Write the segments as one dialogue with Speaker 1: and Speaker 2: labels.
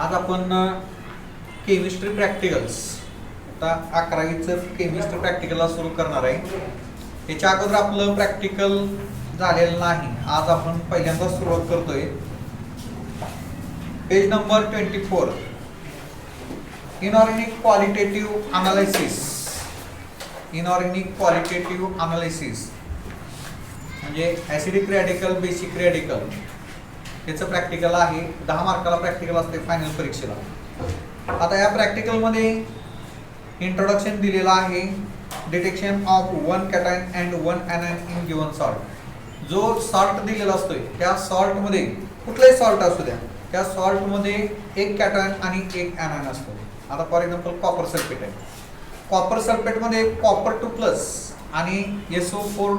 Speaker 1: आज आपण chemistry practicals आता 11वीचं केमिस्ट्री प्रॅक्टिकलला सुरू करणार आहे. याच्या अगोदर आपलं प्रॅक्टिकल झालेलं नाही. आज आपण पहिल्यांदा सुरुवात करतोय. Page number 24 inorganic qualitative analysis. Inorganic qualitative analysis म्हणजे ॲसिडिक रॅडिकल बेसिक रॅडिकल याचं प्रॅक्टिकल आहे. 10 मार्काला प्रॅक्टिकल असते फायनल परीक्षेला. आता या प्रॅक्टिकलमध्ये इंट्रोडक्शन दिलेलं आहे. Detection of 1 cation and 1 anion in given salt. जो सॉल्ट दिलेला असतोय त्या सॉल्टमध्ये कुठलाही सॉल्ट असू द्या, त्या सॉल्टमध्ये एक कॅटायन आणि एक anion असतो. आता फॉर एक्झाम्पल कॉपर सल्फेट आहे. कॉपर सल्फेटमध्ये कॉपर 2+ आणि SO4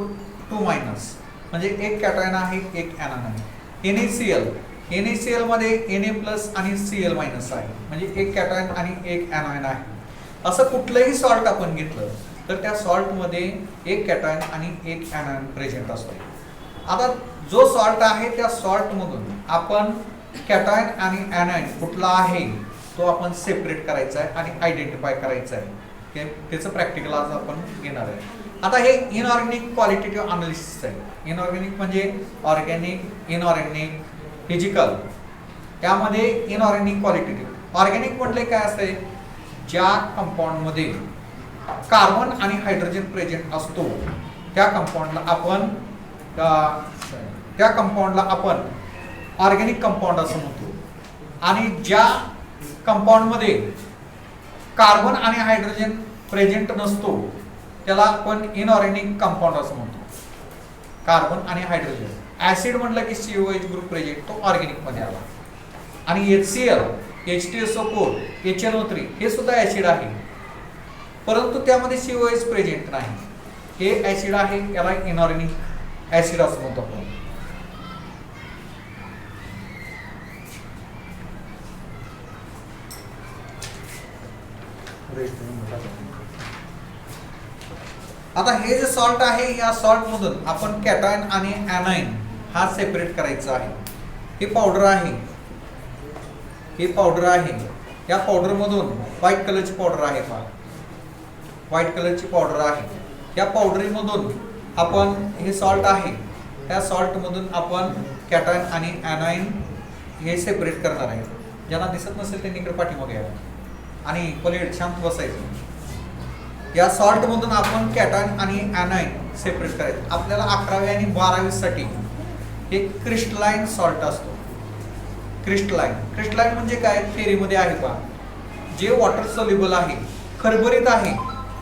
Speaker 1: 2- म्हणजे एक कॅटायन आहे एक anion आहे. NaCl मध्ये Na+ आणि Cl- आहे म्हणजे एक कॅटायन आणि एक anion आहे. असं कुठलंही सॉल्ट आपण घेतलं तर त्या सॉल्टमध्ये एक कॅटायन आणि एक anion प्रेझेंट असतो. आता जो सॉल्ट आहे त्या सॉल्टमधून आपण कॅटायन आणि anion कुठला आहे तो आपण सेपरेट करायचा आहे आणि आयडेंटिफाय करायचा आहे. त्याचं प्रॅक्टिकल आज आपण घेणार आहे. आता हे इनऑर्गॅनिक क्वालिटेटिव्ह अनालिसिस आहे. इनऑर्गॅनिक म्हणजे ऑर्गॅनिक, इनऑर्गॅनिक, फिजिकल. त्यामध्ये इनऑर्गॅनिक क्वालिटेटिव्ह. ऑर्गॅनिक म्हटले काय असते? ज्या कंपाऊंडमध्ये कार्बन आणि हायड्रोजन प्रेझेंट असतो त्या कंपाऊंडला आपण ऑर्गॅनिक कंपाऊंड असं म्हणतो. आणि ज्या कंपाऊंडमध्ये कार्बन आणि हायड्रोजन प्रेझेंट नसतो त्याला आपण इनऑर्गॅनिक कंपाऊंड असं म्हणतो. कार्बन आणि हायड्रोजन. ऍसिड म्हटलं की COH ग्रुप प्रेझेंट, तो ऑर्गॅनिक मध्ये आला. आणि HCl, H2SO4, HNO3 हे सुद्धा ऍसिड आहे, परंतु त्यामध्ये COH प्रेझेंट नाही. हे ऍसिड आहे, याला इनऑर्गॅनिक ऍसिड असं म्हणतो आपण. आता हे जे सॉल्ट आहे या सॉल्ट मधून आपण कॅटायन आणि anion हा सेपरेट करायचा आहे. हे पावडर आहे, हे पावडर आहे. या पावडर मधून व्हाईट कलरची पावडर आहे पहा, व्हाईट कलरची पावडर आहे. या पावडरी मधून आपण हे सॉल्ट आहे, त्या सॉल्ट मधून आपण कॅटायन आणि anion हे सेपरेट करणार आहे. ज्यांना दिसत नसेल त्यांनी इकडे पाठीमागे यावं आणि पलीकडे शांत बसायचं. या सॉल्ट मधून आपण कॅटायन आणि anion सेपरेट करायचं. आपल्याला 11वी आणि 12वी साठी एक क्रिस्टलाइन सॉल्ट असतो. क्रिस्टलाइन म्हणजे काय? थेरीमध्ये आहे पहा. जे वॉटर सोल्युबल आहे, खरबरीत आहे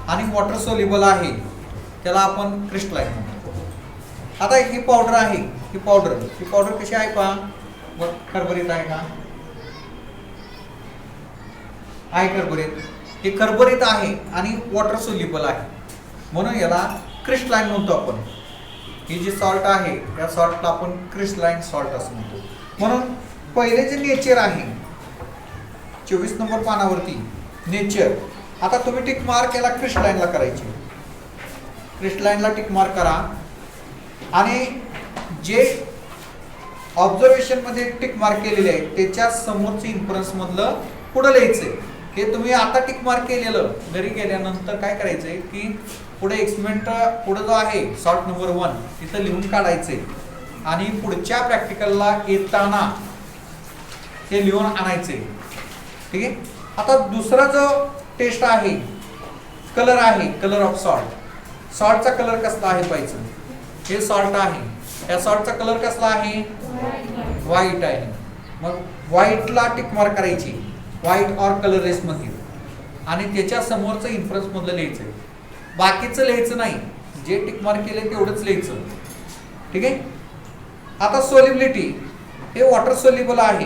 Speaker 1: आणि वॉटर सोल्युबल आहे त्याला आपण क्रिस्टलाइन म्हणतो. आता ही पावडर आहे, ही पावडर कशी आहे पहा? खरबरीत आहे का? आहे खरबरीत. हे खरबरीत आहे आणि वॉटर सोल्युबल आहे म्हणून याला क्रिस्टलाइन म्हणतो आपण. ही जी सॉल्ट आहे त्या सॉल्टला आपण क्रिस्टलाइन सॉल्ट असं म्हणतो. म्हणून पहिले जे नेचर आहे 24 नंबर पानावरती नेचर. आता तुम्ही टिक मार्क याला क्रिस्टलाइनला करायचे. क्रिस्टलाइनला टिक मार्क करा आणि जे ऑब्झर्वेशन मध्ये टिक मार्क केलेले आहे त्याच्या समोरचे इन्फरन्स मधलं पुढे लिहायचंय. हे तुम्ही आता टिक मार्क केलेलं घरी गेल्यानंतर काय करायचंय की पुढे एक्सपेरिमेंट पुढे जो आहे सॉल्ट नंबर 1 तिथं लिहून काढायचे आणि पुढच्या प्रॅक्टिकलला येताना ते लिहून आणायचे. ठीक आहे. आता दुसरा जो टेस्ट आहे कलर आहे, कलर ऑफ सॉल्ट. सॉल्टचा कलर कसला आहे पाहिजे? हे सॉल्ट आहे, या सॉल्टचा कलर कसला आहे? व्हाईट आहे. मग व्हाईटला टिक मार्क करायची, व्हाईट ऑर कलरलेस मध्ये, आणि त्याच्या समोरचं इन्फरन्स मधलं लिहायचं. बाकीचं लिहायचं नाही, जे टिक मार्क केले तेवढंच लिहायचं. ठीक आहे. आता सोल्युबिलिटी, हे वॉटर सोल्युबल आहे,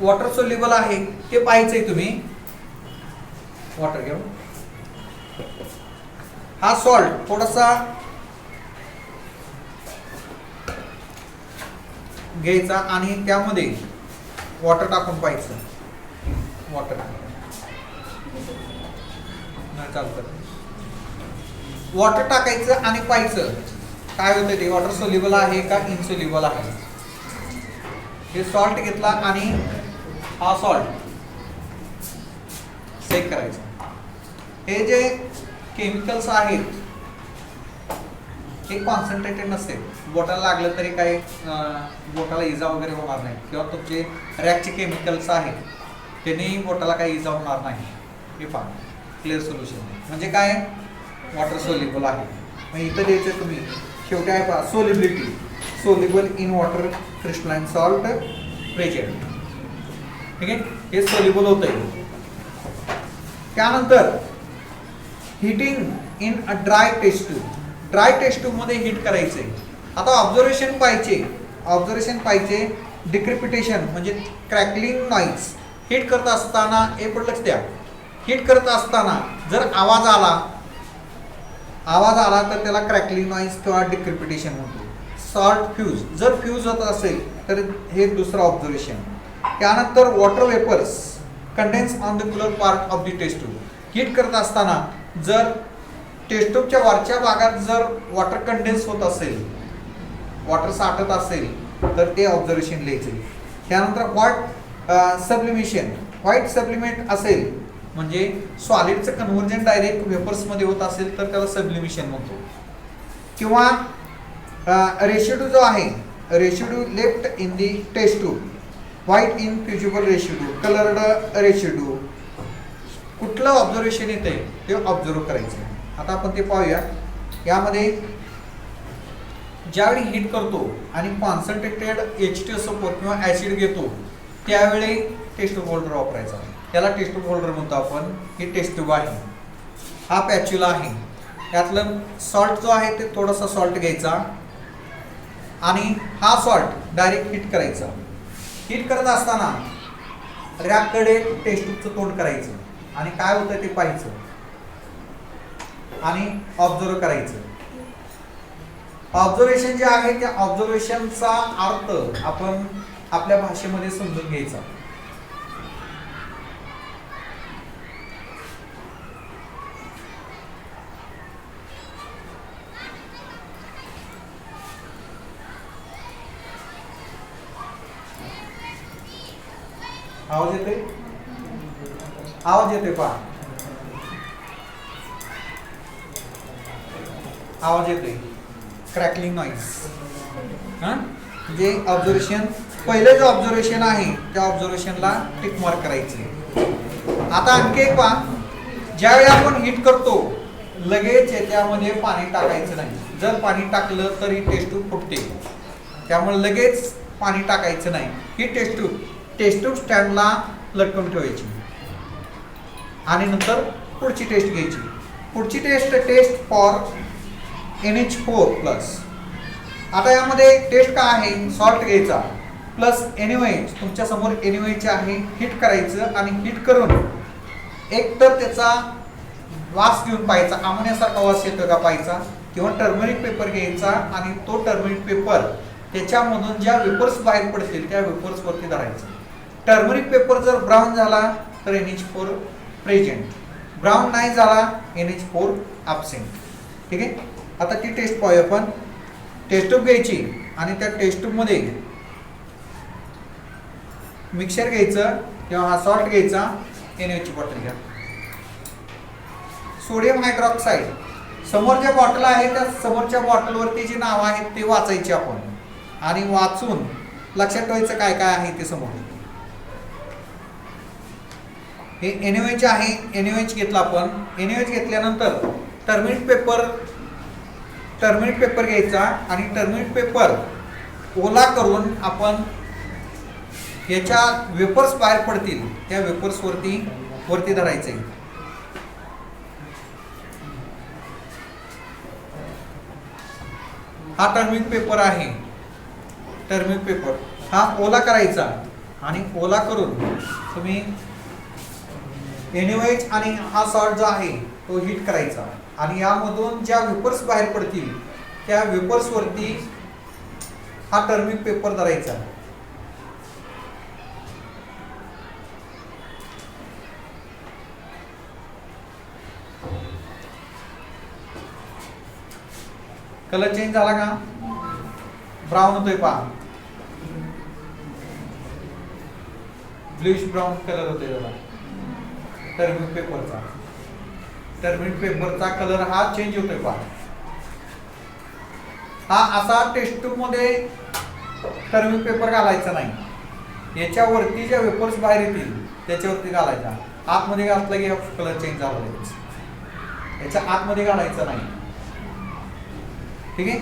Speaker 1: वॉटर सोल्युबल आहे हे पाहायचंय तुम्ही. वॉटर घेऊ. हा सॉल्ट थोडासा घ्यायचा आणि त्यामध्ये वॉटर टाकून पाहायचं. वॉटर नाही चालतं. वॉटर टाकायचं आणि पाहायचं काय होतं ते वॉटर सोल्युबल आहे का इनसोल्युबल आहे. हे सॉल्ट घेतला आणि हा सॉल्ट सेक करायचा. हे जे केमिकल्स आहेत हे कॉन्सन्ट्रेटेड नसते, बोटाला लागलं तरी काही बोटाला इजा वगैरे होणार नाही, किंवा तुमचे रॅकचे केमिकल्स आहेत त्यांनी बोटाला काही इजा होणार नाही. हे पहा क्लिअर सोल्युशन म्हणजे काय, वॉटर सोल्युबल आहे. मग इथं द्यायचं तुम्ही शेवटी आहे पहा solubility, soluble in water crystalline salt present. ठीक आहे, हे सोल्युबल होत आहे. त्यानंतर heating in a dry test tube, dry test tube मध्ये हिट करायचे. आता ऑब्झर्वेशन पाहिजे डिक्रिपिटेशन म्हणजे क्रॅकलिंग नॉईज. हिट करत असताना एक लक्ष द्या, हिट करत असताना जर आवाज आला तर त्याला क्रॅकलिंग नॉईज किंवा डिक्रिपिटेशन म्हणतो. सॉल्ट फ्यूज, जर फ्यूज होत असेल तर हे दुसरं ऑब्झर्वेशन. त्यानंतर water vapours condense on the cooler part of the test tube. Heat करत असताना जर टेस्ट ट्यूबच्या वरच्या भागात जर वॉटर कंडेन्स होत असेल, वॉटर साठत असेल तर ते ऑब्झर्वेशन लिहायचे. त्यानंतर व्हाईट सब्लिमेट असेल म्हणजे सॉलिडचं कन्व्हर्जन डायरेक्ट वेपर्समध्ये होत असेल तर त्याला सब्लिमेशन म्हणतो. किंवा रेशिड्यू जो आहे, residue left in the test tube, white infusible residue, coloured residue, कुठलं ऑब्झर्वेशन येते ते ऑब्झर्व करायचं. आता आपण ते पाहूया. यामध्ये ज्यावेळी हिट करतो आणि कॉन्सन्ट्रेटेड H2SO4 किंवा ॲसिड घेतो त्यावेळी टेस्ट ट्यूब होल्डर वापरायचा. त्याला टेस्ट ट्यूब होल्डर म्हणतो आपण. ही टेस्ट ट्यूब आहे, हा पॅच्युला आहे. त्यातलं सॉल्ट जो आहे ते थोडासा सॉल्ट घ्यायचा आणि हा सॉल्ट डायरेक्ट हिट करायचा. हिट करत असताना रॅककडे टेस्ट ट्यूबचं तोंड करायचं आणि काय होतं ते पाहायचं आणि ऑब्झर्व करायचं. ऑब्झर्वेशन जे आहे त्या ऑब्झर्वेशनचा अर्थ आपण आपल्या भाषेमध्ये समजून घ्यायचा. आवाज येतोय? आवाज येतोय पहा, आवाज येतोय. क्रॅकलिंग नॉईज म्हणजे ऑब्झर्वेशन, पहिलं जे ऑब्झर्वेशन आहे त्या ऑब्झर्वेशनला टिक मार्क करायचे. आता आणखी एक पहा, ज्यावेळी आपण हिट करतो लगेच त्यामध्ये पाणी टाकायचं नाही. जर पाणी टाकलं तर ही टेस्ट ट्यूब फुटते, त्यामुळे लगेच पाणी टाकायचं नाही. ही टेस्ट ट्यूब स्टँडला लटकून ठेवायची आणि नंतर पुढची टेस्ट घ्यायची. पुढची टेस्ट फॉर NH4+. आता यामध्ये टेस्ट काय आहे, सॉल्ट घ्यायचा प्लस NaOH, तुमच्या समोर NaOH आहे, हिट करायचं आणि हिट करून एक तर त्याचा वास घेऊन पाहायचा, अमोनियासारखा वास येतो का पाहायचा, किंवा टर्मरिक पेपर घ्यायचा आणि तो टर्मरिक पेपर त्याच्यामधून ज्या वेपर्स बाहेर पडतील त्या वेपर्स वरती धरायचा. टर्मरिक पेपर जर ब्राऊन झाला तर NH4 प्रेझेंट, ब्राऊन नाही झाला NH4 ॲब्सेंट. ठीक आहे, आता ती टेस्ट पाहूया आपण. टेस्ट ट्यूब घ्यायची आणि त्या टेस्ट ट्यूबमध्ये मिक्सर घ्यायचं किंवा हा सॉल्ट घ्यायचा, NaOH ची बॉटल घ्या. सोडियम हायड्रॉक्साईड, समोर ज्या बॉटल आहे त्या समोरच्या बॉटलवरती जी नावं आहेत ते वाचायची आपण आणि वाचून लक्षात ठेवायचं काय काय आहे ते समोर. हे NaOH आहे, NaOH घेतला आपण. NaOH घेतल्यानंतर टर्मरिक पेपर घ्यायचा आणि टर्मरिक पेपर ओला करून आपण याच्या वेपर्स बाहेर पडतील त्या वेपर्स वरती धरायचे. हा टर्मरिक पेपर आहे. टर्मरिक पेपर हा ओला करायचा आणि ओला करून तुम्ही NaOH आणि हा सॉल्ट जो आहे तो हिट करायचा आणि यामधून ज्या वेपर्स बाहेर पडतील त्या वेपर्स वरती हा टर्मरिक पेपर धरायचा. कलर चेंज झाला का, ब्राऊन होतोय पहा. ब्लूइश ब्राऊन कलर होते त्याला टर्मिक पेपरचा. टर्मिक पेपरचा कलर हा चेंज होतोय पहा. हा असा टेस्ट ट्यूब मध्ये टर्मिक पेपर घालायचा नाही. याच्यावरती ज्या वेपर्स बाहेर येतील त्याच्यावरती घालायचा. आतमध्ये घातला की कलर चेंज झाला लगेच. याच्या आतमध्ये घालायचं नाही. ठीक आहे.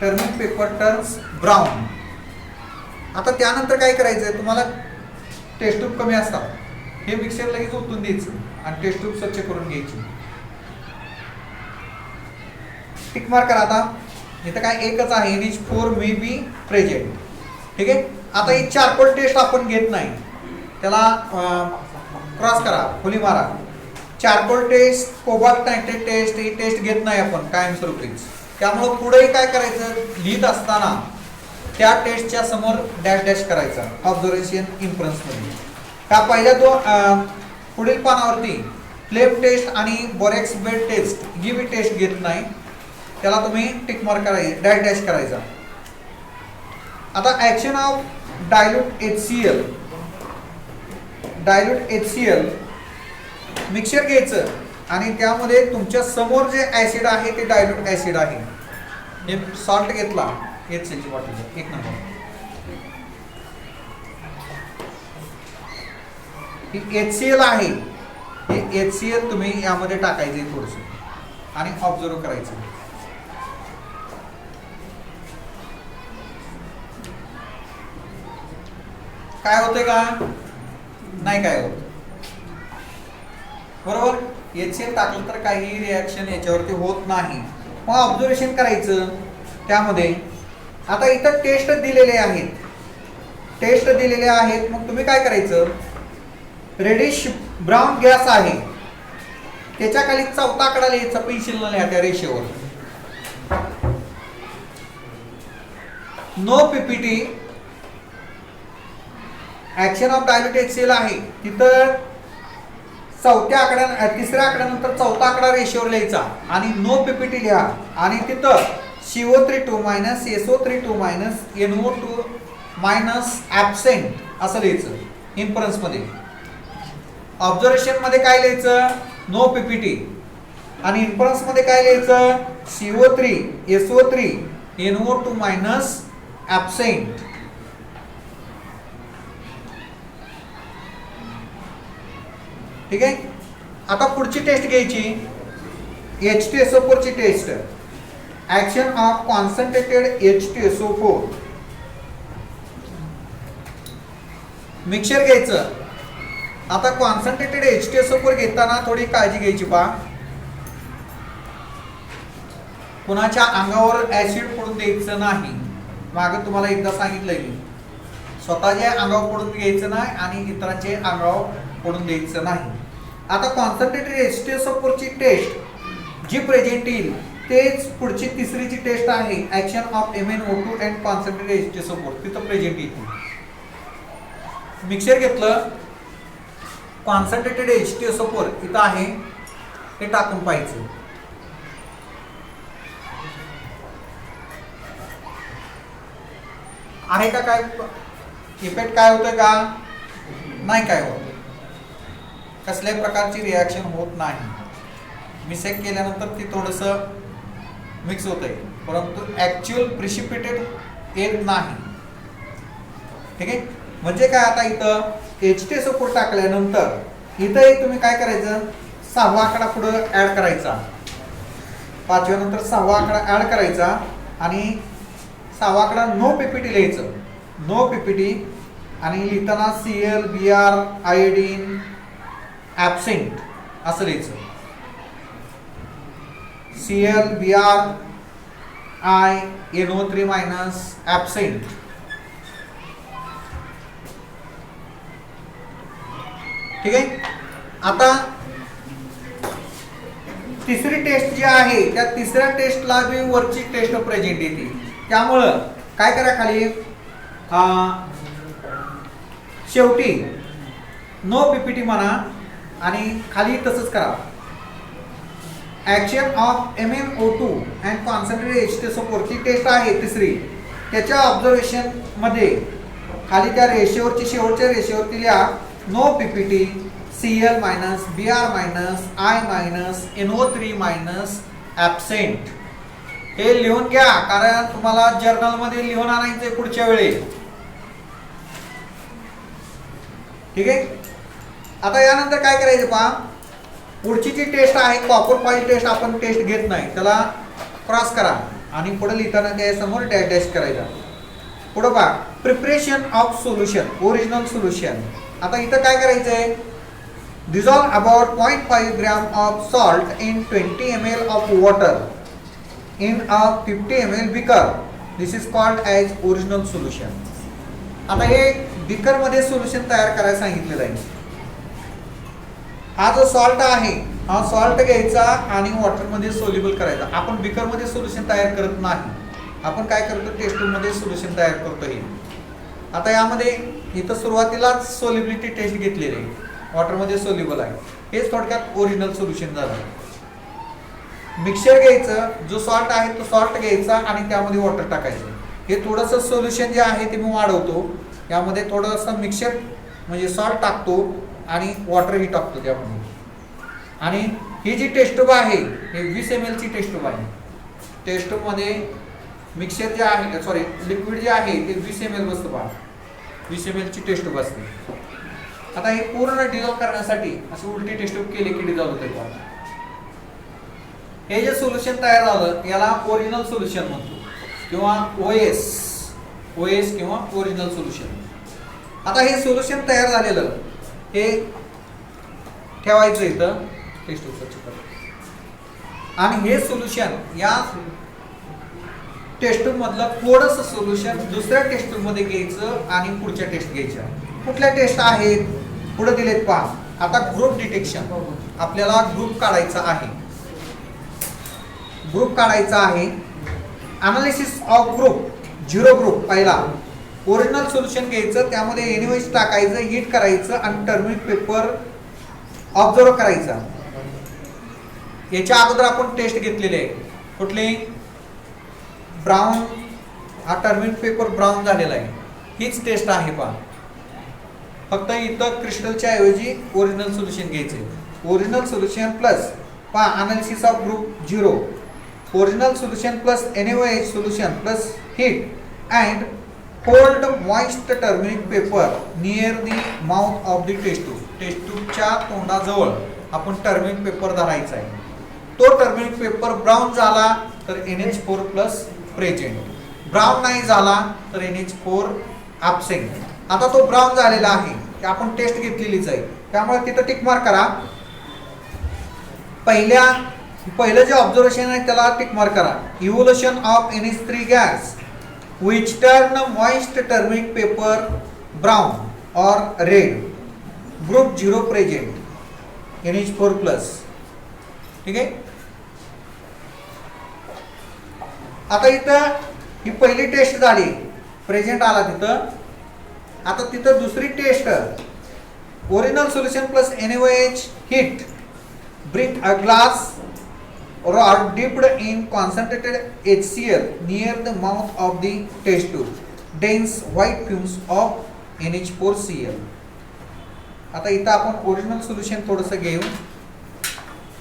Speaker 1: Turmeric paper turns brown. आता त्यानंतर काय करायचंय तुम्हाला, टेस्ट ट्यूब कमी असतात हे मिक्सर लगेच ओतून द्यायचं आणि टेस्ट ट्यूब स्वच्छ करून घ्यायची. टिक मार्क करा. आता इथं काय एकच आहे, NH4 मे बी प्रेझेंट. ठीक आहे. आता ही चारकोल टेस्ट आपण घेत नाही, त्याला क्रॉस करा, खोली मारा. Charcoal test, cobalt nitrate test ही टेस्ट घेत नाही आपण कायमस्वरूपीच. त्यामुळं पुढेही काय करायचं, लिहित असताना त्या टेस्टच्या समोर डॅश डॅश करायचा ऑब्झर्वेशन इन्फरन्स मध्ये. त्या पहिल्या दोन पुढील पानावरती फ्लेम टेस्ट आणि बोरेक्स बेड टेस्ट ही बी टेस्ट घेत नाही, त्याला तुम्ही टिक मार्क करायचं, डॅश डॅश करायचा. आता action of dilute HCl. Dilute HCl mixer घ्यायचं आणि त्यामध्ये तुमच्या समोर जे ऍसिड आहे ते डायल्यूट ऍसिड आहे. हे सॉल्ट घेतला HCl ची बॉटल 1 नंबर. ही HCl आहे, हे HCl तुम्ही यामध्ये टाकायचे थोडंसं आणि ऑब्झर्व करायचं. काय होते का नाही काय होत, बरोबर. HCl टाकलं तर काही रिॲक्शन याच्यावरती होत नाही. मग ऑब्झर्वेशन करायचं त्यामध्ये. आता इथं टेस्ट दिलेले आहेत, टेस्ट दिलेले आहेत. मग तुम्ही काय करायचं, रेडिश ब्राऊन गॅस आहे त्याच्या खाली चौथा आकडा लिहायचा पेन्सिलने लिहा त्या रेषेवर. No PPT. Action of dilute HCl आहे तिथं चौथ्या आकड्या, तिसऱ्या आकड्यानंतर चौथा आकडा रेषेवर लिहायचा आणि नो PPT लिहा आणि तिथं CO32 minus SO32 minus NO2 minus absent असं लिहायचं इन्फरन्स मध्ये. ऑब्झर्वेशन मध्ये काय लिहायचं, नो PPT आणि इन्फरन्स मध्ये काय लिहायचं, CO3 SO3 NO2 minus absent. ठीक आहे. आता पुढची टेस्ट घ्यायची, H2SO4 ची test. Action of concentrated H2SO4. Mixer घ्यायचं. आता कॉन्सन्ट्रेटेड H2SO4 घेताना थोडी काळजी घ्यायची पहा. कुणाच्या अंगावर ऍसिड पडून द्यायचं नाही. मागे तुम्हाला एकदा सांगितलंय मी, स्वतःच्या अंगावर पडून घ्यायचं नाही आणि इतरांच्या अंगावर पडून द्यायचं नाही. आता कॉन्सन्ट्रेटेड H2SO4 ची टेस्ट जी प्रेझेंट येईल तेच पुढची तिसरी जी टेस्ट आहे, action of MnO2 and concentrated H2SO4 तिथं प्रेझेंट येते. मिक्सर घेतलं, कॉन्सन्ट्रेटेड H2SO4 इथं आहे ते टाकून पाहायचं. आहे का काय इफेक्ट, काय होतोय का नाही काय होत, कसल्याही प्रकारची रिॲक्शन होत नाही. मिक्स केल्यानंतर ती थोडंसं मिक्स होत आहे परंतु ऍक्च्युअल प्रिसिपिटेट येत नाही. ठीक आहे. म्हणजे काय, आता इथं H2SO4 टाकल्यानंतर इथं तुम्ही काय करायचं, 6वा आकडा पुढे ऍड करायचा. 5व्या नंतर 6वा आकडा ऍड करायचा आणि 6वा आकडा नो PPT लिहायचं, नो PPT. आणि लिहिताना Cl Br आयोडीन ऍबसेंट असं लिहायचं. Cl Br NO3 minus absent. ठीक आहे. आता तिसरी टेस्ट जी आहे त्या तिसऱ्या टेस्टला बी वरची टेस्ट प्रेझेंट येते. त्यामुळं काय करा, खाली शेवटी नो PPT म्हणा आणि खाली तसंच करा. Action of MnO2 and concentrated H2SO4 ची टेस्ट आहे तिसरी, त्याच्या ऑब्झर्वेशन मध्ये खाली त्या रेषेवरची शेवटच्या रेषेवरती लिहा no PPT Cl minus Br minus I minus NO3 minus absent. हे लिहून घ्या कारण तुम्हाला जर्नल मध्ये लिहून आणायचे पुढच्या वेळी. ठीक आहे. आता यानंतर काय करायचं पहा, पुढची जी टेस्ट आहे कॉपर फाईल टेस्ट आपण टेस्ट घेत नाही, त्याला क्रॉस करा आणि पुढे लिहिताना त्या समोर डॅश डॅश करायचा. पुढे पहा preparation of solution original solution. आता इथं काय करायचंय, dissolve about 0.5 gram of salt in 20 ml of water in a 50 ml beaker. This is called as original solution. आता हे बीकर मध्ये सोल्युशन तयार करायला सांगितलेलं आहे. हा जो सॉल्ट आहे हा सॉल्ट घ्यायचा आणि वॉटर मध्ये सोल्युबल करायचा. आपण बीकर मध्ये सोल्युशन तयार करत नाही, आपण काय करतो टेस्ट ट्यूब मध्ये सोल्युशन तयार करतो. हे आता यामध्ये इथं सुरुवातीला सोल्युबिलिटी टेस्ट घेतलेली आहे, वॉटर मध्ये सोल्युबल आहे. हेच थोडक्यात ओरिजिनल सोल्युशन झालं. मिक्सचर घ्यायचं, जो सॉल्ट आहे तो सॉल्ट घ्यायचा आणि त्यामध्ये वॉटर टाकायचं. हे थोडंसं सोल्युशन जे आहे ते मी वाढवतो, यामध्ये थोडंसं मिक्सचर म्हणजे सॉल्ट टाकतो आणि वॉटरही टाकतो त्यामध्ये. आणि ही जी टेस्ट ट्यूब आहे हे 20 ml ची टेस्ट ट्यूब आहे. टेस्ट ट्यूब मध्ये मिक्सचर जे आहे सॉरी लिक्विड जे आहे ते 20 ml बसतं पहा, 20 ml ची टेस्ट ट्यूब असते. आता हे पूर्ण डिझॉल्व करण्यासाठी अशी उलटी टेस्ट ट्यूब केली की डिझॉल्व होते पहा. हे जे सोल्युशन तयार झालं याला ओरिजिनल सोल्युशन म्हणतो किंवा ओएस किंवा ओरिजिनल सोल्युशन. आता हे सोल्युशन तयार झालेलं हे ठेवायचं इथं टेस्ट ट्यूब स्वच्छ करा आणि हे सोल्युशन या टेस्ट ट्यूब मधलं थोडंसं सोल्युशन दुसऱ्या टेस्ट ट्यूब मध्ये घ्यायचं आणि पुढच्या टेस्ट घ्यायच्या. कुठल्या टेस्ट आहेत पुढे दिलेत पहा. आता ग्रुप डिटेक्शन आपल्याला ग्रुप काढायचा आहे. ग्रुप काढायचा आहे. Analysis of group, zero group. पहिला ओरिजिनल सोल्युशन घ्यायचं, त्यामध्ये एनिवेज टाकायचं, हीट करायचं आणि टर्मिक पेपर ऑब्झर्व करायचा. याच्या अगोदर आपण टेस्ट घेतलेली आहे कुठली, ब्राऊन. हा टर्मिक पेपर ब्राऊन झालेला आहे, हीच टेस्ट आहे पहा. फक्त इथं क्रिस्टलच्या ऐवजी ओरिजिनल सोल्युशन घ्यायचे. ओरिजिनल सोल्युशन प्लस पहा analysis of group 0, original solution plus NaOH solution plus heat and hold moist turmeric paper near the mouth of the test tube. Test ट्यूबच्या तोंडाजवळ आपण टर्मरिक पेपर धरायचा आहे. तो टर्मरिक पेपर ब्राऊन झाला तर NH4 plus present, brown नाही झाला तर NH4 ॲब्सेंट. आता तो ब्राऊन झालेला आहे, आपण टेस्ट घेतलेलीच आहे, त्यामुळे तिथं टिक मार्क करा. पहिलं जे ऑब्झर्वेशन आहे त्याला टिक मार्क करा. Evolution of NH3 gas which turn moist turmeric paper brown or red, group 0 present, NH4 plus. ठीक आहे. आता इथं ही पहिली टेस्ट झाली, प्रेझेंट आला तिथं. आता तिथं दुसरी test original solution plus NaOH heat, bring a glass rod dipped in concentrated HCl near the mouth of the test tube, dense white fumes of NH4Cl. आता इथं आपण ओरिजिनल सोल्युशन थोडंसं घेऊ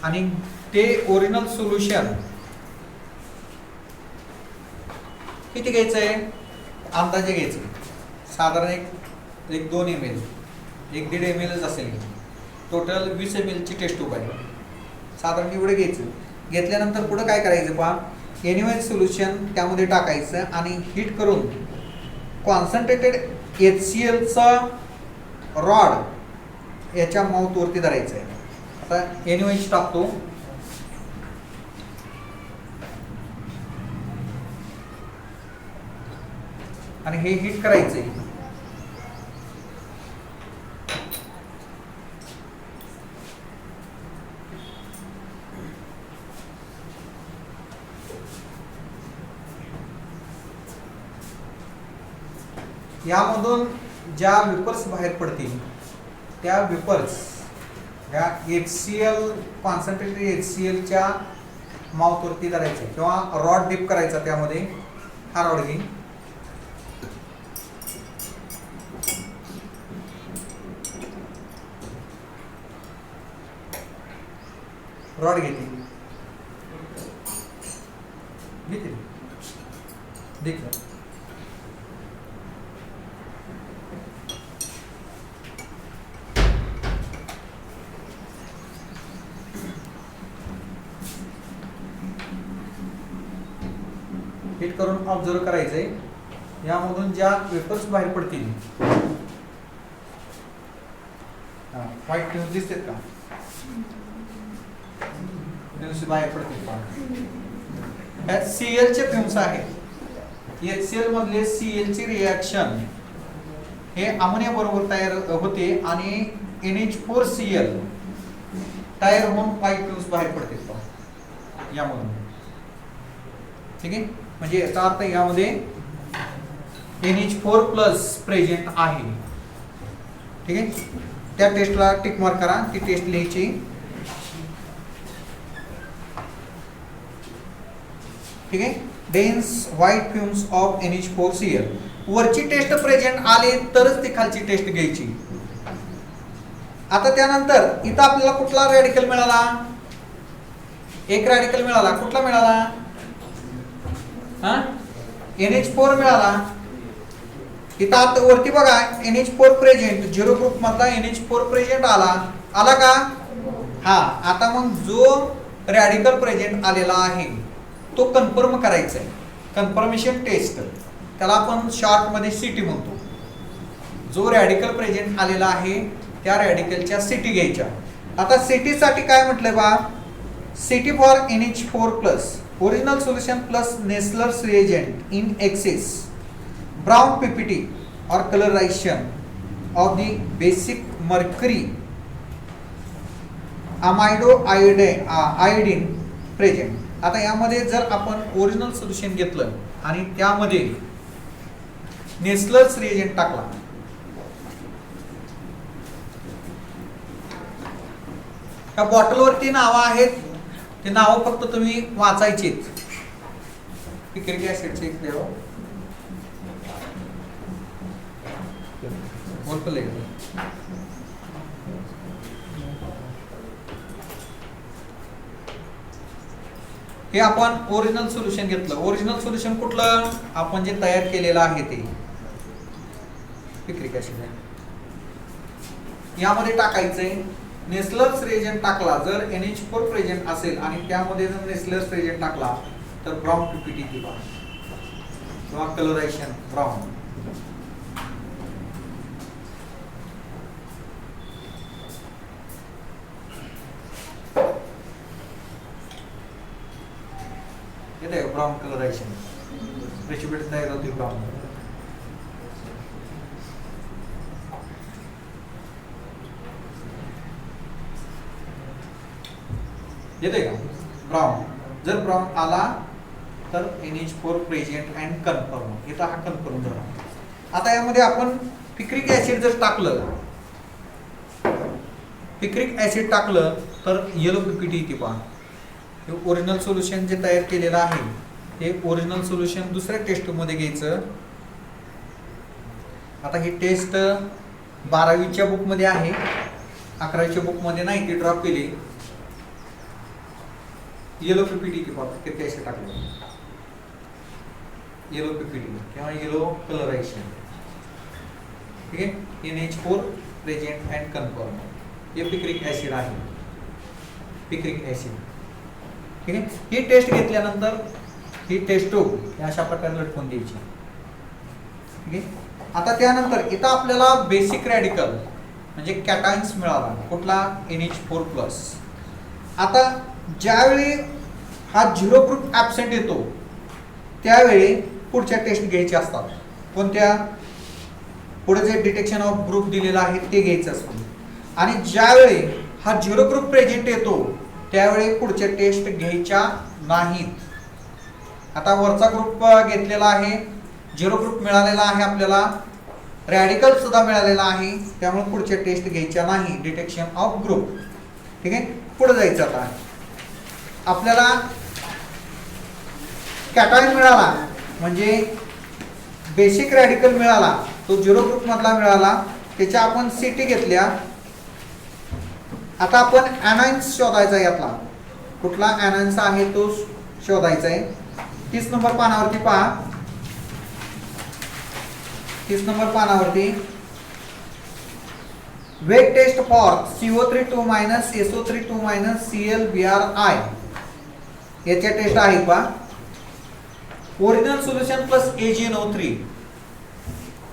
Speaker 1: आणि ते ओरिजिनल सोल्युशन किती घ्यायचं आहे अंदाजे घ्यायचं. साधारण एक 2 ml, 1-1.5 ml असेल. टोटल 20 ml ची टेस्ट ट्यूब आहे. साधारण एवढं घ्यायचं. घेतल्यानंतर पुढे काय करायचं पहा, NaOH सोल्युशन त्यामध्ये टाकायचं आणि हीट करून कॉन्सन्ट्रेटेड HCl चा रॉड याच्या माउथ वरती धरायचं आहे. आता NaOH टाकतो आणि हे हीट करायचंय. यामधून ज्या वेपर्स बाहेर पडतील त्या वेपर्स या HCl कॉन्सन्ट्रेटेड HCl च्या माउथ वरती धरायचे किंवा रॉड डिप करायचा. त्यामध्ये हा रॉड घेईन रॉड घेते घेते देख हिट करून ऑब्झर्व करायचंय यामधून ज्या वेपर्स बाहेर पडतील व्हाईट फ्यूम्स दिसतात का फ्यूम्स बाहेर पडतील सीएल चे फ्यूम्स आहेत HCl मधले सीएल ची रिएक्शन हे अमोनिया बरोबर तयार होते आणि NH4Cl तयार होऊन व्हाईट फ्यूम्स बाहेर पडतील यामधून ठीक आहे म्हणजे याचा अर्थ यामध्ये NH4+ प्रेझेंट आहे ठीक आहे त्या टेस्टला टिक मार्क करा ती टेस्ट लिहायची ठीक आहे dense white fumes of NH4Cl वरची टेस्ट प्रेझेंट आले तरच ती खालची टेस्ट घ्यायची आता त्यानंतर इथं आपल्याला कुठला रॅडिकल मिळाला एक रॅडिकल मिळाला कुठला मिळाला NH4 मिळाला इथं आता वरती बघा NH4 प्रेझेंट झिरो ग्रुप मधला NH4 प्रेझेंट आला का हा आता मग जो रॅडिकल प्रेझेंट आलेला आहे तो कन्फर्म करायचा आहे कन्फर्मेशन टेस्ट त्याला आपण शॉर्ट मध्ये सिटी म्हणतो जो रॅडिकल प्रेझेंट आलेला आहे त्या रॅडिकलच्या सिटी घ्यायच्या आता सिटी साठी काय म्हटलंय बा city for NH4+ original solution plus Nessler's reagent in excess brown PPT or colorization of the basic mercury amido iodine present आता यामध्ये जर आपण ओरिजिनल सोल्युशन घेतलं आणि त्यामध्ये नेस्लर्स रिएजंट टाकला त्या बॉटलवरती नावं आहेत ते नाव फक्त तुम्ही वाचायचीत पिक्रिक ऍसिडचे इकडे हो बोलतो हे आपण ओरिजिनल सोल्युशन घेतलं ओरिजिनल सोल्युशन कुठलं आपण जे तयार केलेलं आहे ते पिक्रिक ऍसिड यामध्ये टाकायचंय नेस्लर्स रिएजंट टाकला जर NH4 प्रेझेंट असेल आणि त्यामध्ये जर नेस्लर्स रिएजंट टाकला तर ब्राउन PPT किंवा कलरायझेशन ब्राउन येते ब्राउन कलरायझेशन प्रेसिपिटेट तयार होते ब्राउन येते का ब्राउन जर ब्राउन आला तर NH4 प्रेझेंट अँड कन्फर्म इथं हा कन्फर्म झाला आता यामध्ये आपण पिक्रिक ऍसिड जर टाकलं पिक्रिक ऍसिड टाकलं तर येलो PPT येते पहा हे ओरिजिनल सोल्युशन जे तयार केलेलं आहे हे ओरिजिनल सोल्युशन दुसऱ्या टेस्ट मध्ये घ्यायचं आता ही टेस्ट 12वीच्या बुक मध्ये आहे 11वीच्या बुक मध्ये नाही ती ड्रॉप केली येलो PPT किती ऐसे टाकले येलो PPT किंवा येलो कलरायझेशन ठीक आहे NH4 प्रेझेंट अँड कन्फर्म हे पिक्रिक ऍसिड आहे पिक्रिक ऍसिड ठीक आहे ही टेस्ट घेतल्यानंतर ही टेस्ट अशा प्रकारे लटकून द्यायची ठीक आहे आता त्यानंतर इथं आपल्याला बेसिक रॅडिकल म्हणजे कॅटायन्स मिळाला कुठला NH4+ आता ज्यावेळी हा झिरो ग्रुप ऍब्सेंट येतो त्यावेळी पुढच्या टेस्ट घ्यायच्या असतात कोणत्या पुढे जे डिटेक्शन ऑफ ग्रुप दिलेला आहे ते घ्यायचं असतं आणि ज्यावेळी हा झिरो ग्रुप प्रेझेंट येतो त्यावेळी पुढच्या टेस्ट घ्यायच्या नाहीत आता वरचा ग्रुप घेतलेला आहे झिरो ग्रुप मिळालेला आहे आपल्याला रॅडिकल सुद्धा मिळालेला आहे त्यामुळे पुढच्या टेस्ट घ्यायच्या नाही डिटेक्शन ऑफ ग्रुप ठीक आहे पुढे जायचं आता आपल्याला कॅटायन मिळाला म्हणजे बेसिक रॅडिकल मिळाला तो झिरो ग्रुप मधला मिळाला त्याच्या आपण सिटी घेतल्या आता आपण एनाइन्स शोधायचा यातला कुठला anions आहे तो शोधायचा आहे. 30 नंबर पानावरती पहा. 30 नंबर पानावरती wet test for CO32 minus SO32 minus ClBrI याच्या टेस्ट आहे पहा. Original solution plus AgNO3,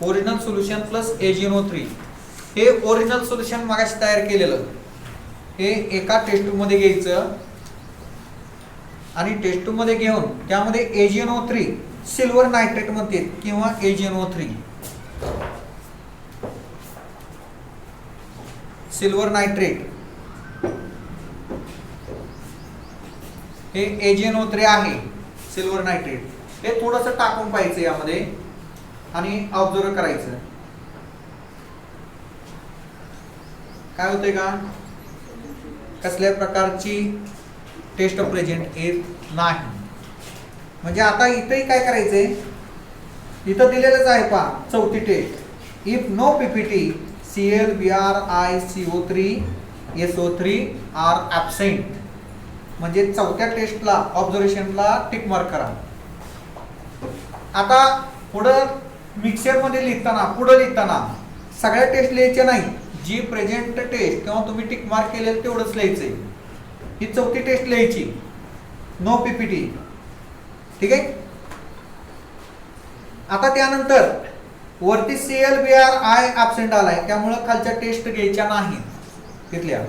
Speaker 1: original solution plus AgNO3 हे ओरिजिनल सोल्युशन मगाशी तयार केलेलं हे एका टेस्ट ट्यूब मध्ये घ्यायचं आणि टेस्ट ट्यूब मध्ये घेऊन त्यामध्ये AgNO3 सिल्वर नायट्रेट म्हणते किंवा AgNO3 सिल्वर नायट्रेट हे AgNO3 आहे सिल्वर नायट्रेट हे थोडंसं टाकून पाहायचं यामध्ये आणि ऑब्झर्व करायचं काय होतंय का कसल्या प्रकारची टेस्ट प्रेझेंट येत नाही. म्हणजे आता इथेही काय करायचंय इथं दिलेलंच आहे पहा चौथी test if no PPT ClBrI CO3 SO3 are absent म्हणजे चौथ्या टेस्टला ऑब्झर्वेशनला टिक मार्क करा. आता पुढं मिक्सर मध्ये लिहिताना सगळ्या टेस्ट लिहायच्या नाही. जी प्रेझेंट टेस्ट किंवा तुम्ही टिक मार्क केलेलं तेवढंच लिहायचंय. ही चौथी टेस्ट लिहायची नो PPT. ठीक आहे. आता त्यानंतर वरती ClBrI ॲब्सेंट आलाय त्यामुळे खालच्या टेस्ट घ्यायच्या नाही तिथल्या.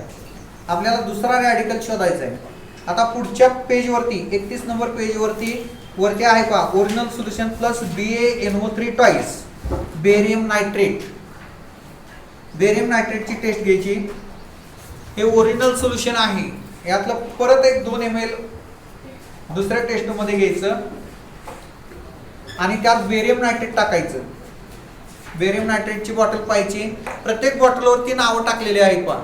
Speaker 1: आपल्याला दुसरा रॅडिकल शोधायचा आहे. आता पुढच्या पेज वरती 31 नंबर पेज वरती आहे पहा original solution plus BaNO3 twice barium nitrate. Barium नायट्रेटची टेस्ट घ्यायची. हे ओरिजिनल सोल्युशन आहे यातलं परत एक 2 ml दुसऱ्या टेस्ट मध्ये घ्यायचं आणि त्यात बेरियम नायट्रेट टाकायचं. बेरियम नायट्रेटची बॉटल पाहायची. प्रत्येक बॉटलवरती नावं टाकलेली आहेत पहा.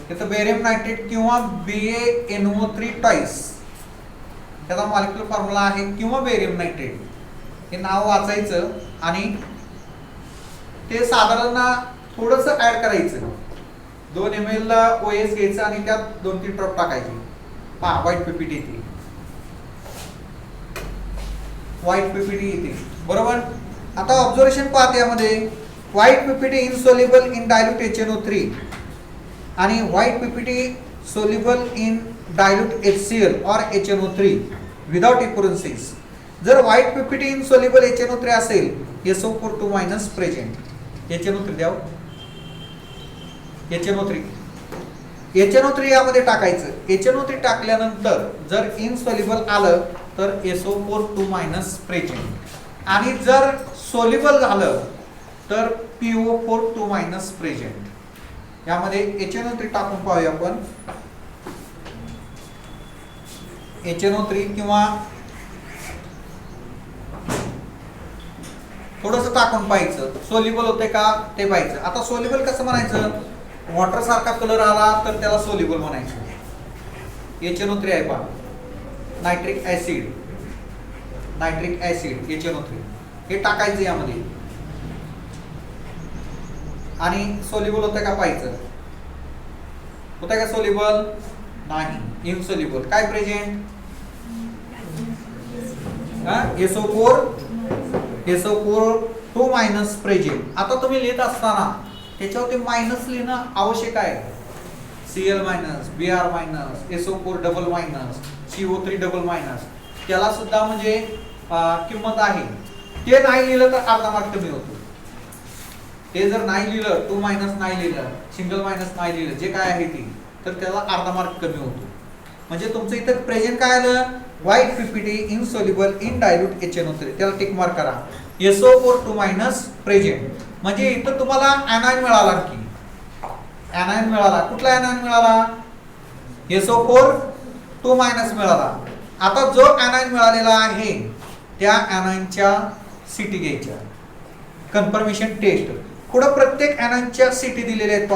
Speaker 1: त्याचं बेरियम नायट्रेट किंवा BaNO3 ट्वाइस त्याचा मॉलिक्युलर फॉर्म्युला आहे किंवा बेरियम नायट्रेट हे नाव वाचायचं आणि ते साधारण थोडंसं ऍड करायचं. 2 ml OS घ्यायचं आणि त्यात 2-3 ड्रॉप टाकायचे. पहा व्हाईट PPT येते. व्हाईट PPT येते बरोबर. आता ऑब्झर्वेशन पाहते यामध्ये white PPT insoluble in dilute HNO3 आणि white PPT soluble in dilute HCl or HNO3 without equivalencies. जर व्हाईट PPT इनसोल्युबल HNO3 असेल SO42 मायनस प्रेझेंट. HNO3 द्याव. HNO3 यामध्ये टाकायचं. HNO3 टाकल्यानंतर जर इनसोल्युबल आलं तर SO42 मायनस प्रेझेंट आणि जर सोल्युबल झालं तर PO42 मायनस प्रेझेंट. यामध्ये HNO3 टाकून पाहूया आपण. HNO3 किंवा थोडंसं टाकून पाहायचं सोल्युबल होते का ते पाहायचं. आता सोल्युबल कसं म्हणायचं वॉटर सारखा कलर आला तर त्याला सोल्युबल म्हणायचं. HNO3 आहे पहा नायट्रिक ऍसिड HNO3 हे टाकायचं यामध्ये आणि सोल्युबल होतं का पाहायचं. होतं का सोल्युबल नाही इनसोल्युबल. काय प्रेझेंट SO42 मायनस प्रेझेंट. आता तुम्ही लिहित असताना त्याच्यावरती मायनस लिहिणं आवश्यक आहे. Cl minus Br minus SO4 double minus CO3 double minus त्याला सुद्धा म्हणजे किंमत आहे. ते नाही लिहिलं तर अर्धा मार्क कमी होतो. ते जर नाही लिहिलं 2 मायनस नाही लिहिलं सिंगल मायनस नाही लिहिलं जे काय आहे ते तर त्याला अर्धा मार्क कमी होतो. म्हणजे तुमचं इथं प्रेझेंट काय आलं white PPT insoluble in dilute HNO3 त्याला टिक मार्क करा. SO42 मायनस प्रेझेंट म्हणजे इथं तुम्हाला ऍनायन मिळाला की ऍनायन मिळाला. कुठला ऍनायन मिळाला SO42 मायनस मिळाला. आता जो ऍनायन मिळालेला आहे त्या ऍनायनच्या सिटी घ्यायच्या. कन्फर्मेशन टेस्ट पुढे प्रत्येक ऍनायनच्या सिटी दिलेल्या आहेत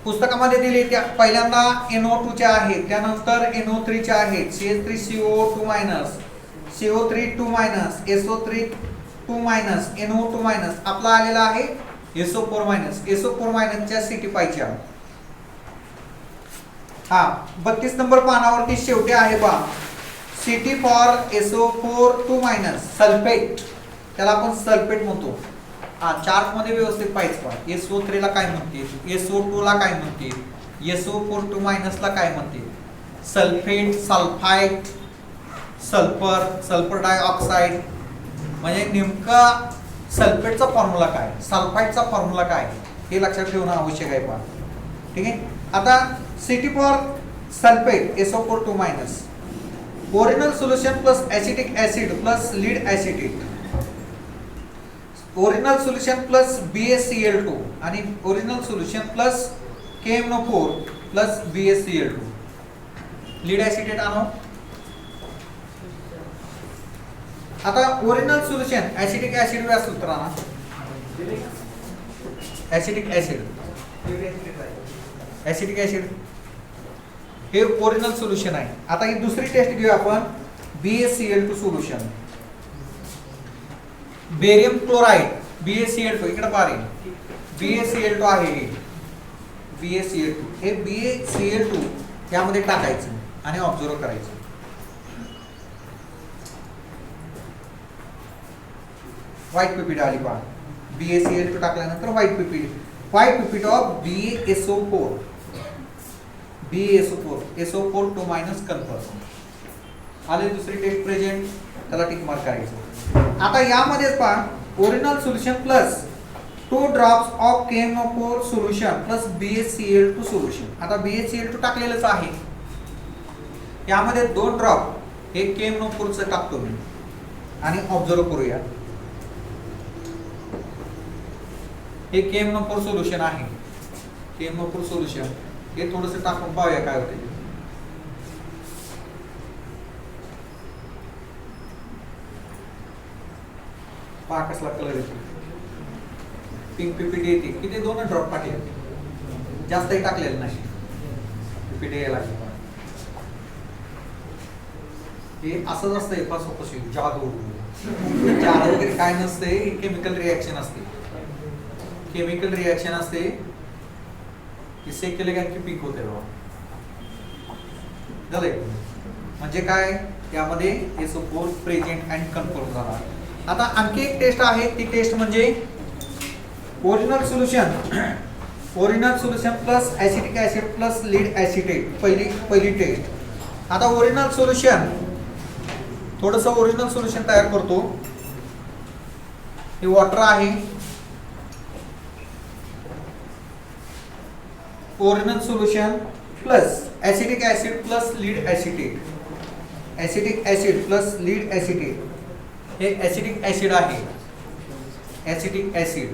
Speaker 1: पुस्तकामध्ये दिले. त्या पहिल्यांदा NO2 च्या आहेत त्यानंतर NO3 च्या आहेत CH3CO2 minus CO3 2 minus SO3 2 minus NO2 minus आपला आलेला आहे SO4 मायनस. SO4 मायनसच्या सिटी पाहिजे. हा 32 नंबर पानावरती शेवटी आहे पहा Ct फॉर SO4 सल्फेट, त्याला आपण सल्फेट म्हणतो. हा चार्ट मध्ये व्यवस्थित पाहिजे पहा. SO3 ला काय म्हणते, SO2 ला काय म्हणते, SO4 ला काय म्हणते. Sulphate, sulphide, sulphur, sulphur dioxide. म्हणजे नेमका सल्फेटचा फॉर्म्युला काय, सल्फाइडचा फॉर्म्युला काय हे लक्षात ठेवणं आवश्यक आहे पहा. ठीक आहे. आता Ct for sulphate SO4 original solution plus acetic acid plus lead acetate, original solution plus BaCl2 आणि original solution plus KMnO4 plus BaCl2. Lead acetate आणो. आता ओरिजिनल सोल्यूशन एसिटिक ऍसिड व्या सूत्राना एसिटिक ऍसिड हे ओरिजिनल सोल्यूशन आहे. आता ही दुसरी taste घेऊया आपण. BaCl2 solution, barium chloride BaCl2 इकडे पारे BaCl2 आहे हे BaCl2. हे BaCl2 यामध्ये टाकायचं आणि ऑब्झर्व करायचं. व्हाईट पिपीड आली पहा. BaCl2 टाकल्यानंतर white पिपीड of BaSO4 SO4 confirm आले. दुसरी टेस्ट प्रेझेंट, त्याला टिक मार्क करायचं. आता यामध्ये पहा original solution plus 2 drops of KMnO4 solution plus BaCl2 solution. आता BaCl2 टाकलेलंच आहे, यामध्ये 2 ड्रॉप हे KMnO4 चं टाकतो मी आणि ऑब्झर्व करूया. हे KMnO4 सोल्यूशन आहे. KMnO4 सोल्यूशन हे थोडंसं टाकून पाहूया काय होते. पहा कसला कलर येतो, पिंक पीपीडी येते. किती 2 ड्रॉप टाकले, जास्तही टाकलेलं नाही. पीपीडी यायला लागली. हे असंच असतंय पासोपाशी जादू. जादू वगैरे काय नसते, केमिकल रिएक्शन असते. केमिकल रिएक्शन असते, इससे केले की पीक होते बाबा. झालंय म्हणजे काय, यामध्ये SO4 प्रेझेंट अँड कन्फर्म झाला. आता आणखी एक टेस्ट आहे, ती टेस्ट म्हणजे original solution plus acetic acid plus lead acetate. पहिली टेस्ट. आता ओरिजिनल सोल्यूशन, थोडंसं ओरिजिनल सोल्यूशन तयार करतो. हे वॉटर आहे. Original solution plus acetic acid plus lead acetate, acetic acid plus lead acetate. हे एसिटिक ऍसिड आहे. एसिटिक ऍसिड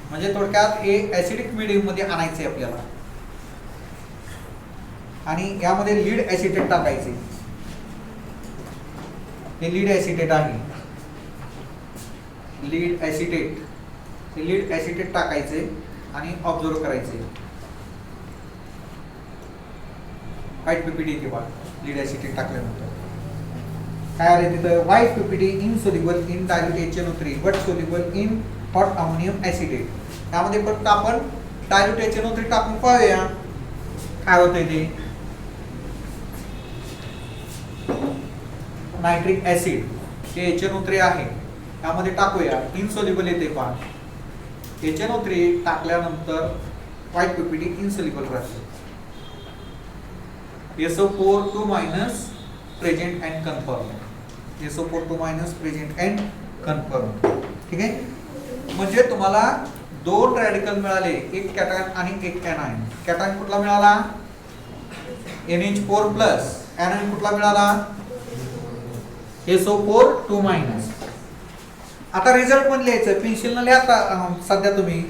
Speaker 1: म्हणजे थोडक्यात हे एसिडिक मीडियम मध्ये आणायचे आपल्याला आणि यामध्ये लीड ऍसिटेट टाकायचे. हे लीड ऍसिटेट आहे. लीड ऍसिटेट टाकायचे आणि ऑब्झर्व करायचे. व्हाईट पीपीडी येते बघा लीड ऍसिटेट टाकल्यानंतर. काय आले तिथं, white PPT insoluble in dilute HNO3 but soluble in hot ammonium acetate. त्यामध्ये फक्त आपण डायल्यूट HNO3 टाकून पाहूया काय होतंय ते. नायट्रिक ऍसिड हे HNO3 आहे, त्यामध्ये टाकूया. इनसोल्युबल येते पहा. HNO3 टाकल्यानंतर व्हाईट पीपीडी इनसोल्युबल राहते. SO4 present and confirm. SO4 present and confirm. ठीक आहे. म्हणजे तुम्हाला 2 रॅडिकल मिळाले, एक कॅटायन आणि एक एनायन. कॅटायन कुठला मिळाला, NH4+. एनायन कुठला मिळाला, SO4. आता रिझल्ट पण लिहायचं, पेन्सिलनं लिहा सध्या तुम्ही.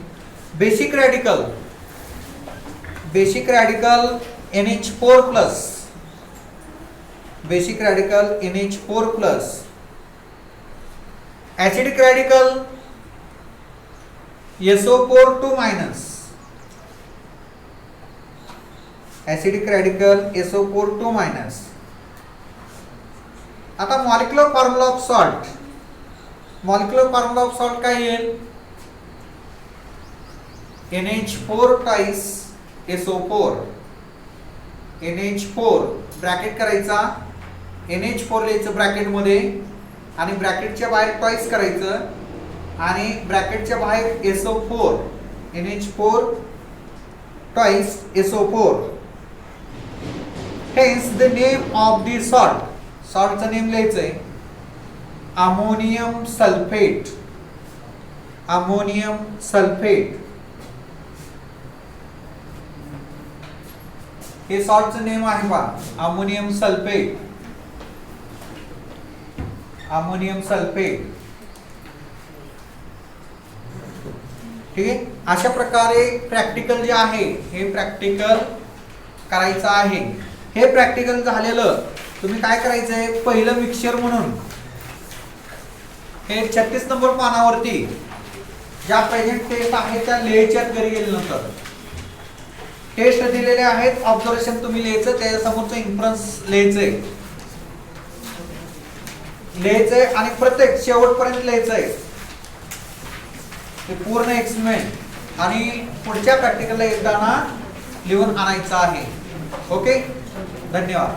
Speaker 1: Basic radical NH4+, basic radical NH4+, acidic radical SO4, acidic radical SO4. आता मॉलिक्युलर फॉर्म्युला ऑफ सॉल्ट, काय येईल, NH4 times SO4 NH4 bracket करायचा, NH4 लिहायचं ब्रॅकेटमध्ये आणि ब्रॅकेटच्या बाहेर टॉईस करायचं आणि ब्रॅकेटच्या बाहेर SO4 NH4 twice SO4. Hence the name of the salt. सॉल्टचं नेम लिहायचंय अमोनियम सल्फेट. अमोनियम सल्फेट हे सॉल्टचं नेम आहे पहा, अमोनियम सल्फेट. Ammonium sulphate. ठीक आहे. अशा प्रकारे प्रॅक्टिकल जे आहे हे प्रॅक्टिकल करायचं आहे. हे प्रॅक्टिकल झालेलं तुम्ही काय करायचंय, पहिलं मिक्सचर म्हणून हे 36 नंबर पानावरती ज्या प्रेझेंट टेस्ट आहे त्या लिहायच्यात घरी गेल्यानंतर. टेस्ट दिलेले आहेत, ऑब्झर्वेशन तुम्ही लिहायचं, त्याच्या समोरचं इन्फरन्स लिहायचंय आणि प्रत्येक शेवटपर्यंत लिहायचंय ते पूर्ण एक्सपेरिमेंट आणि पुढच्या प्रॅक्टिकलला येताना लिहून आणायचं आहे. ओके, धन्यवाद.